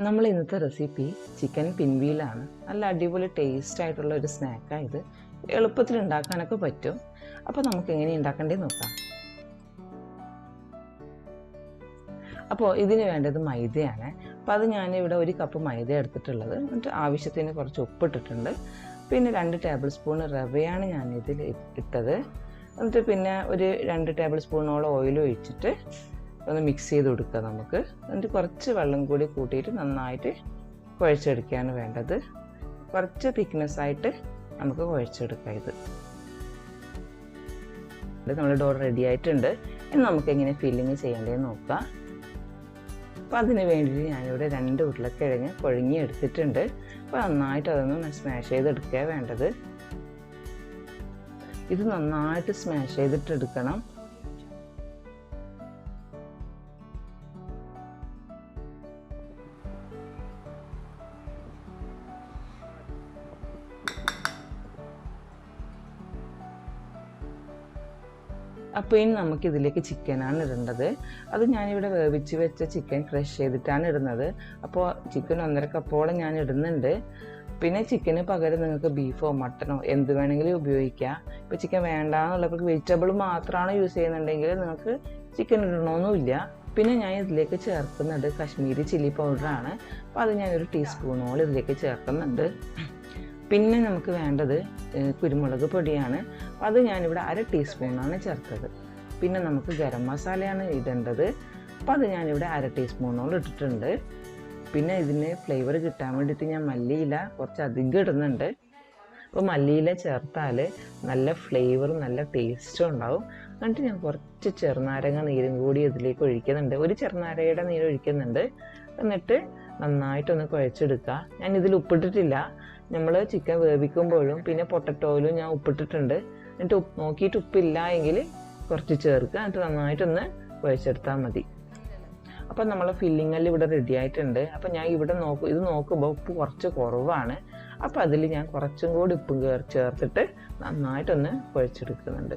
നമ്മൾ ഇന്നത്തെ recipe chicken പിൻവീലാണ്. നല്ല അടിപൊളി ടേസ്റ്റ് ആയിട്ടുള്ള ഒരു സ്നാക്കാണ് ഇത്. എളുപ്പത്തിൽ ഉണ്ടാക്കാനൊക്കെ പറ്റും. അപ്പോൾ നമുക്ക് എങ്ങനെ ഉണ്ടാക്കേണ്ടത് നോക്കാം. അപ്പോൾ ഇതിന് വേണ്ടത് മൈദയാണ്. അപ്പോൾ അത് ഞാനിവിടെ 1 കപ്പ് മൈദ എടുത്തിട്ടുള്ളത്. എന്നിട്ട് ആവശ്യത്തിന് കുറച്ച് ഉപ്പിട്ടിട്ടുണ്ട്. പിന്നെ 2 ടേബിൾ സ്പൂൺ റവയാണ് ഞാനിതിൽ ഇട്ടത്. എന്നിട്ട് പിന്നെ ഒരു 2 ടേബിൾ സ്പൂണോളം ഓയിൽ ഒഴിച്ചിട്ട് ഒന്ന് മിക്സ് ചെയ്ത് കൊടുക്കുക നമുക്ക്. എന്നിട്ട് കുറച്ച് വെള്ളം കൂടി കൂട്ടിയിട്ട് നന്നായിട്ട് കുഴച്ചെടുക്കുകയാണ് വേണ്ടത്. കുറച്ച് തിക്നെസ്സായിട്ട് നമുക്ക് കുഴച്ചെടുക്കാം. ഇത് നമ്മുടെ ഡോ റെഡി ആയിട്ടുണ്ട്. ഇനി നമുക്ക് എങ്ങനെ ഫില്ലിങ് ചെയ്യേണ്ടതെന്ന് നോക്കാം. അപ്പോൾ അതിന് വേണ്ടിയിട്ട് ഞാനിവിടെ 2 ഉരുളക്കിഴങ്ങ് പുഴുങ്ങി എടുത്തിട്ടുണ്ട്. അപ്പോൾ നന്നായിട്ട് അതൊന്ന് സ്മാഷ് ചെയ്തെടുക്കുക വേണ്ടത്. ഇത് നന്നായിട്ട് സ്മാഷ് ചെയ്തിട്ടെടുക്കണം. അപ്പോൾ ഇനി നമുക്കിതിലേക്ക് ചിക്കനാണ് ഇടേണ്ടത്. അത് ഞാനിവിടെ വേവിച്ച് വെച്ച ചിക്കൻ ക്രഷ് ചെയ്തിട്ടാണ് ഇടുന്നത്. അപ്പോൾ ചിക്കൻ 1.5 കപ്പോളം ഞാൻ ഇടുന്നുണ്ട്. പിന്നെ ചിക്കന് പകരം നിങ്ങൾക്ക് ബീഫോ മട്ടനോ എന്ത് വേണമെങ്കിലും ഉപയോഗിക്കാം. ഇപ്പോൾ ചിക്കൻ വേണ്ടാന്നുള്ളവർക്ക് വെജിറ്റബിൾ മാത്രമാണ് യൂസ് ചെയ്യുന്നുണ്ടെങ്കിൽ നിങ്ങൾക്ക് ചിക്കൻ ഇടണമെന്നില്ല. പിന്നെ ഞാൻ ഇതിലേക്ക് ചേർക്കുന്നത് കാശ്മീരി ചില്ലി പൗഡറാണ്. അപ്പോൾ അത് ഞാനൊരു ടീസ്പൂണോളം ഇതിലേക്ക് ചേർക്കുന്നുണ്ട്. പിന്നെ നമുക്ക് വേണ്ടത് കുരുമുളക് പൊടിയാണ്. അത് ഞാനിവിടെ 1/2 ടീസ്പൂണാണ് ചേർത്തത്. പിന്നെ നമുക്ക് ഗരം മസാലയാണ് ഇടേണ്ടത്. അപ്പോൾ അത് ഞാനിവിടെ 1/2 ടീസ്പൂണോളം ഇട്ടിട്ടുണ്ട്. പിന്നെ ഇതിന് ഫ്ലേവർ കിട്ടാൻ വേണ്ടിയിട്ട് ഞാൻ മല്ലിയില കുറച്ച് അധികം ഇടുന്നുണ്ട്. അപ്പോൾ മല്ലിയില ചേർത്താൽ നല്ല ഫ്ലേവറും നല്ല ടേസ്റ്റും ഉണ്ടാവും. എന്നിട്ട് ഞാൻ കുറച്ച് ചെറുനാരങ്ങ നീരും കൂടി ഇതിലേക്ക് ഒഴിക്കുന്നുണ്ട്. ഒരു ചെറുനാരങ്ങയുടെ നീര് ഒഴിക്കുന്നുണ്ട്. എന്നിട്ട് നന്നായിട്ടൊന്ന് കുഴച്ചെടുക്കുക. ഞാൻ ഇതിൽ ഉപ്പിട്ടിട്ടില്ല. നമ്മൾ ചിക്കൻ വേവിക്കുമ്പോഴും പിന്നെ പൊട്ടറ്റോയിലും ഞാൻ ഉപ്പിട്ടിട്ടുണ്ട്. എന്നിട്ട് നോക്കിയിട്ട് ഉപ്പില്ല എങ്കിൽ കുറച്ച് ചേർക്കുക. എന്നിട്ട് നന്നായിട്ടൊന്ന് കുഴച്ചെടുത്താൽ മതി. അപ്പം നമ്മളെ ഫില്ലിങ്ങെല്ലാം ഇവിടെ റെഡി ആയിട്ടുണ്ട്. അപ്പം ഞാൻ ഇവിടെ ഇത് നോക്കുമ്പോൾ ഉപ്പ് കുറച്ച് കുറവാണ്. അപ്പോൾ അതിൽ ഞാൻ കുറച്ചും കൂടി ഉപ്പും ചേർത്തിട്ട് നന്നായിട്ടൊന്ന് കുഴച്ചെടുക്കുന്നുണ്ട്.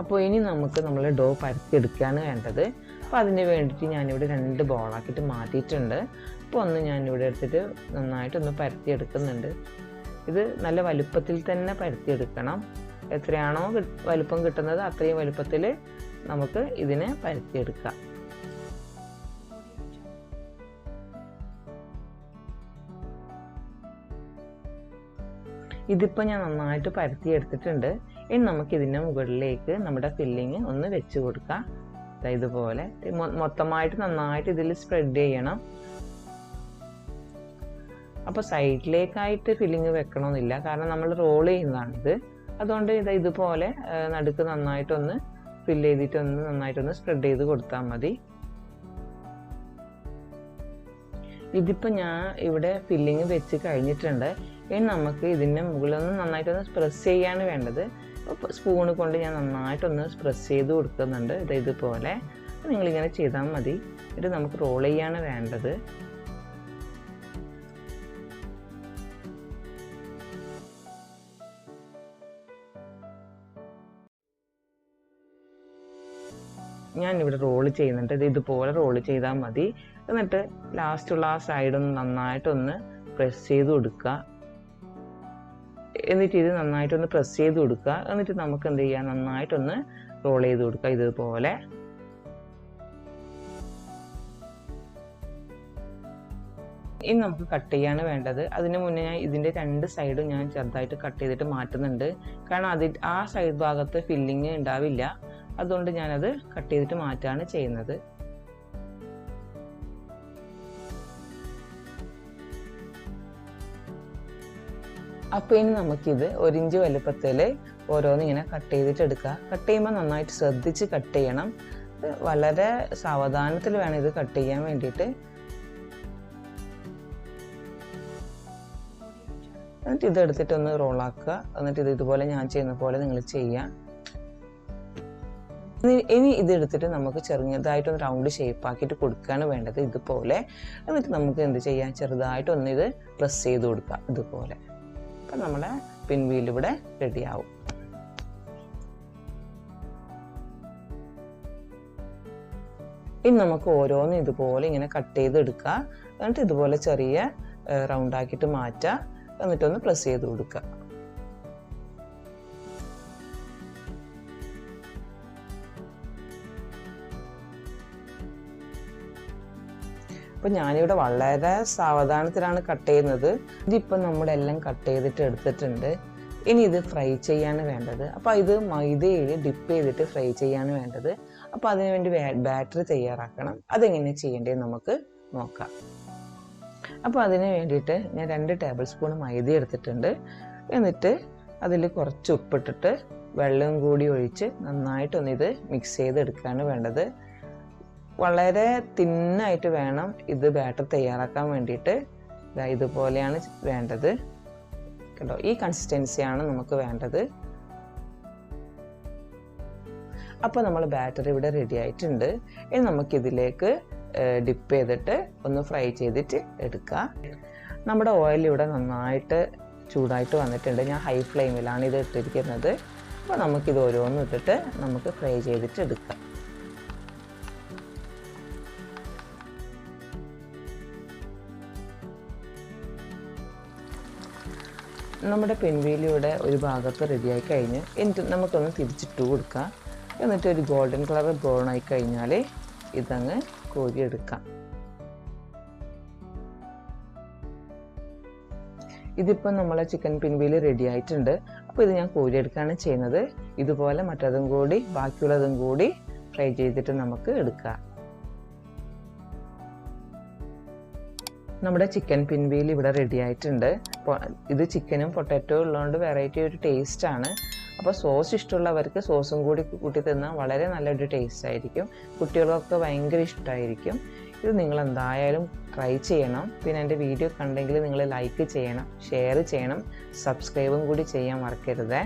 അപ്പോൾ ഇനി നമുക്ക് നമ്മൾ ഡോ പരത്തിയെടുക്കുകയാണ് വേണ്ടത്. അപ്പോൾ അതിന് വേണ്ടിയിട്ട് ഞാനിവിടെ 2 ബോളാക്കിയിട്ട് മാറ്റിയിട്ടുണ്ട്. അപ്പോൾ ഒന്ന് ഞാനിവിടെ എടുത്തിട്ട് നന്നായിട്ടൊന്ന് പരത്തിയെടുക്കുന്നുണ്ട്. ഇത് നല്ല വലുപ്പത്തിൽ തന്നെ പരത്തിയെടുക്കണം. എത്രയാണോ വലുപ്പം കിട്ടുന്നത് അത്രയും വലുപ്പത്തിൽ നമുക്ക് ഇതിനെ പരത്തിയെടുക്കാം. ഇതിപ്പോൾ ഞാൻ നന്നായിട്ട് പരത്തിയെടുത്തിട്ടുണ്ട്. ഇനി നമുക്കിതിൻ്റെ മുകളിലേക്ക് നമ്മുടെ ഫില്ലിങ് ഒന്ന് വെച്ച് കൊടുക്കാം. ഇതുപോലെ മൊത്തമായിട്ട് നന്നായിട്ട് ഇതിൽ സ്പ്രെഡ് ചെയ്യണം. അപ്പോൾ സൈഡിലേക്കായിട്ട് ഫില്ലിങ് വെക്കണമെന്നില്ല, കാരണം നമ്മൾ റോൾ ചെയ്യുന്നതാണിത്. അതുകൊണ്ട് ഇതുപോലെ നടുക്ക് നന്നായിട്ടൊന്ന് ഫില്ല് ചെയ്തിട്ടൊന്ന് നന്നായിട്ടൊന്ന് സ്പ്രെഡ് ചെയ്ത് കൊടുത്താൽ മതി. ഇതിപ്പോൾ ഞാൻ ഇവിടെ ഫില്ലിങ് വെച്ച് കഴിഞ്ഞിട്ടുണ്ട്. ഇനി നമുക്ക് ഇതിൻ്റെ മുകളിലൊന്ന് നന്നായിട്ടൊന്ന് പ്രസ് ചെയ്യാണ് വേണ്ടത്. അപ്പോൾ സ്പൂണ് കൊണ്ട് ഞാൻ നന്നായിട്ടൊന്ന് പ്രസ് ചെയ്ത് കൊടുക്കുന്നുണ്ട്. ഇതുപോലെ നിങ്ങളിങ്ങനെ ചെയ്താൽ മതി. ഇത് നമുക്ക് റോൾ ചെയ്യാണ് വേണ്ടത്. ഞാനിവിടെ റോൾ ചെയ്യുന്നുണ്ട്. ഇതുപോലെ റോൾ ചെയ്താൽ മതി. എന്നിട്ട് ലാസ്റ്റുള്ള ആ സൈഡൊന്ന് നന്നായിട്ടൊന്ന് പ്രസ് ചെയ്ത് കൊടുക്കുക. എന്നിട്ട് ഇത് നന്നായിട്ടൊന്ന് പ്രസ് ചെയ്ത് കൊടുക്കുക. എന്നിട്ട് നമുക്ക് എന്ത് ചെയ്യാം, നന്നായിട്ടൊന്ന് റോൾ ചെയ്ത് കൊടുക്കുക. ഇതുപോലെ ഇനി നമുക്ക് കട്ട് ചെയ്യാണ് വേണ്ടത്. അതിന് മുന്നേ ഞാൻ ഇതിൻ്റെ 2 സൈഡും ഞാൻ ചെറുതായിട്ട് കട്ട് ചെയ്തിട്ട് മാറ്റുന്നുണ്ട്. കാരണം ആ സൈഡ് ഭാഗത്ത് ഫില്ലിങ് ഉണ്ടാവില്ല. അതുകൊണ്ട് ഞാനത് കട്ട് ചെയ്തിട്ട് മാറ്റാണ് ചെയ്യുന്നത്. അപ്പോൾ ഇനി നമുക്കിത് 1 ഇഞ്ച് വലുപ്പത്തിൽ ഓരോന്നിങ്ങനെ കട്ട് ചെയ്തിട്ട് എടുക്കുക. കട്ട് ചെയ്യുമ്പോൾ നന്നായിട്ട് ശ്രദ്ധിച്ച് കട്ട് ചെയ്യണം. വളരെ സാവധാനത്തിൽ വേണം ഇത് കട്ട് ചെയ്യാൻ വേണ്ടിയിട്ട്. എന്നിട്ട് ഇതെടുത്തിട്ടൊന്ന് റോളാക്കുക. എന്നിട്ട് ഇതുപോലെ ഞാൻ ചെയ്യുന്ന പോലെ നിങ്ങൾ ചെയ്യാം. ഇനി ഇതെടുത്തിട്ട് നമുക്ക് ചെറുതായിട്ടൊന്ന് റൗണ്ട് ഷേപ്പ് ആക്കിയിട്ട് കൊടുക്കുകയാണ് വേണ്ടത്. ഇതുപോലെ എന്നിട്ട് നമുക്ക് എന്ത് ചെയ്യാം, ചെറുതായിട്ടൊന്ന് ഇത് പ്രസ് ചെയ്ത് കൊടുക്കുക ഇതുപോലെ. അപ്പം നമ്മുടെ പിൻവീൽ ഇവിടെ റെഡിയാവും. ഇനി നമുക്ക് ഓരോന്നും ഇതുപോലെ ഇങ്ങനെ കട്ട് ചെയ്തെടുക്കുക. എന്നിട്ട് ഇതുപോലെ ചെറിയ റൗണ്ടാക്കിയിട്ട് മാറ്റുക. എന്നിട്ടൊന്ന് പ്രസ് ചെയ്ത് കൊടുക്കുക. അപ്പോൾ ഞാനിവിടെ വളരെ സാവധാനത്തിലാണ് കട്ട് ചെയ്യുന്നത്. ഇതിപ്പോൾ നമ്മളെല്ലാം കട്ട് ചെയ്തിട്ട് എടുത്തിട്ടുണ്ട്. ഇനി ഇത് ഫ്രൈ ചെയ്യാണ് വേണ്ടത്. അപ്പോൾ ഇത് മൈദയിൽ ഡിപ്പ് ചെയ്തിട്ട് ഫ്രൈ ചെയ്യാണ് വേണ്ടത്. അപ്പോൾ അതിനുവേണ്ടി ബാറ്റർ തയ്യാറാക്കണം. അതെങ്ങനെ ചെയ്യേണ്ടത് നമുക്ക് നോക്കാം. അപ്പോൾ അതിന് വേണ്ടിയിട്ട് ഞാൻ 2 ടേബിൾ സ്പൂൺ മൈദ എടുത്തിട്ടുണ്ട്. എന്നിട്ട് അതിൽ കുറച്ച് ഉപ്പിട്ടിട്ട് വെള്ളം കൂടി ഒഴിച്ച് നന്നായിട്ടൊന്ന് ഇത് മിക്സ് ചെയ്തെടുക്കുകയാണ് വേണ്ടത്. വളരെ തിന്നായിട്ട് വേണം ഇത് ബാറ്റർ തയ്യാറാക്കാൻ വേണ്ടിയിട്ട്. ഇതുപോലെയാണ് വേണ്ടത് കേട്ടോ. ഈ കൺസിസ്റ്റൻസിയാണ് നമുക്ക് വേണ്ടത്. അപ്പോൾ നമ്മൾ ബാറ്റർ ഇവിടെ റെഡി ആയിട്ടുണ്ട്. ഇനി നമുക്കിതിലേക്ക് ഡിപ്പ് ചെയ്തിട്ട് ഒന്ന് ഫ്രൈ ചെയ്തിട്ട് എടുക്കുക. നമ്മുടെ ഓയിൽ ഇവിടെ നന്നായിട്ട് ചൂടായിട്ട് വന്നിട്ടുണ്ട്. ഞാൻ ഹൈ ഫ്ലെയിമിലാണ് ഇത് ഇട്ടിരിക്കുന്നത്. അപ്പോൾ നമുക്കിത് ഓരോന്നും ഇട്ടിട്ട് നമുക്ക് ഫ്രൈ ചെയ്തിട്ട് എടുക്കാം. നമ്മുടെ പെൻവീലിയുടെ ഒരു ഭാഗത്ത് റെഡിയായി കഴിഞ്ഞ് എന്നിട്ട് നമുക്കൊന്ന് തിരിച്ചിട്ട് കൊടുക്കാം. എന്നിട്ട് ഒരു ഗോൾഡൻ കളർ ബ്രൗൺ ആയി കഴിഞ്ഞാൽ ഇതങ്ങ് കോരിയെടുക്കാം. ഇതിപ്പോൾ നമ്മളെ ചിക്കൻ പിൻവീല് റെഡി ആയിട്ടുണ്ട്. അപ്പോൾ ഇത് ഞാൻ കോരിയെടുക്കുകയാണ് ചെയ്യുന്നത്. ഇതുപോലെ മറ്റതും കൂടി ബാക്കിയുള്ളതും കൂടി ഫ്രൈ ചെയ്തിട്ട് നമുക്ക് എടുക്കാം. നമ്മുടെ ചിക്കൻ പിൻവീൽ ഇവിടെ റെഡി ആയിട്ടുണ്ട്. ഇത് ചിക്കനും പൊട്ടാറ്റോ ഉള്ളതുകൊണ്ട് വെറൈറ്റി ഒരു ടേസ്റ്റാണ്. അപ്പോൾ സോസ് ഇഷ്ടമുള്ളവർക്ക് സോസും കൂടി കൂട്ടി തിന്നാൽ വളരെ നല്ലൊരു ടേസ്റ്റ് ആയിരിക്കും. കുട്ടികൾക്കൊക്കെ ഭയങ്കര ഇഷ്ടമായിരിക്കും. ഇത് നിങ്ങൾ എന്തായാലും ട്രൈ ചെയ്യണം. പിന്നെ എൻ്റെ വീഡിയോ കണ്ടെങ്കിൽ നിങ്ങൾ ലൈക്ക് ചെയ്യണം, ഷെയർ ചെയ്യണം, സബ്സ്ക്രൈബും കൂടി ചെയ്യാൻ മറക്കരുത്.